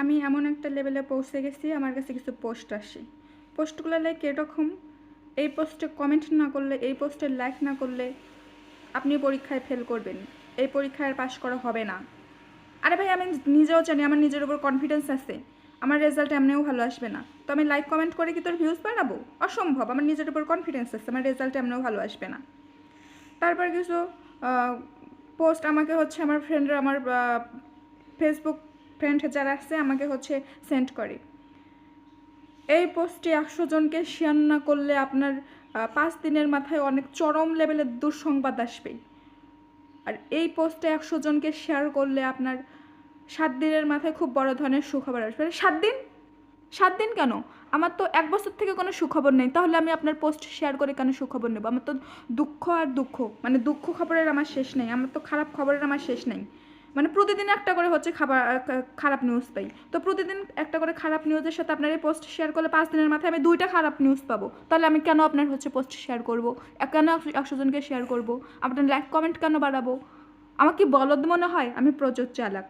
আমি এমন একটা লেভেলে পৌঁছে গেছি, আমার কাছে কিছু পোস্ট আসে। পোস্টগুলো লাইক এরকম, এই পোস্টে কমেন্ট না করলে, এই পোস্টে লাইক না করলে আপনি পরীক্ষায় ফেল করবেন, এই পরীক্ষায় পাশ করা হবে না। আরে ভাই, আমি নিজেও জানি, আমার নিজের উপর কনফিডেন্স আছে, আমার রেজাল্ট এমনিও ভালো আসবে না, তো আমি লাইক কমেন্ট করে কি তোর ভিউজ বাড়াবো? অসম্ভব। আমার নিজের উপর কনফিডেন্স আছে, আমার রেজাল্ট এমনিও ভালো আসবে না। তারপর কিছু পোস্ট আমাকে হচ্ছে আমার ফ্রেন্ডরা, আমার ফেসবুক ফ্রেন্ড যারা আছে আমাকে হচ্ছে সেন্ড করে, এই পোস্টটি 100 জনকে শেয়ার না করলে আপনার 5 দিনের মাথায় অনেক চরম লেভেলের দুঃসংবাদ আসবে। আর এই পোস্টে 100 জনকে শেয়ার করলে আপনার 7 দিনের মাথায় খুব বড় ধরনের সুখবর আসবে। 7 দিন? 7 দিন কেন? আমার তো 1 বছর থেকে কোনো সুখবর নেই, তাহলে আমি আপনার পোস্ট শেয়ার করে কেন সুখবর নেব? আমার তো দুঃখ আর দুঃখ, মানে দুঃখ খবরের আমার শেষ নেই, আমার তো খারাপ খবরের আমার শেষ নেই। মানে প্রতিদিন একটা করে হচ্ছে খারাপ নিউজ পাই, তো প্রতিদিন একটা করে খারাপ নিউজের সাথে আপনার এই পোস্ট শেয়ার করলে 5 দিনের মাথায় আমি 2টা খারাপ নিউজ পাবো, তাহলে আমি কেন আপনার হচ্ছে পোস্ট শেয়ার করবো? কেন 100 জনকে শেয়ার করবো? আপনার লাইক কমেন্ট কেন বাড়াবো? আমার কি বলদ মনে হয়? আমি প্রচুর চালাক।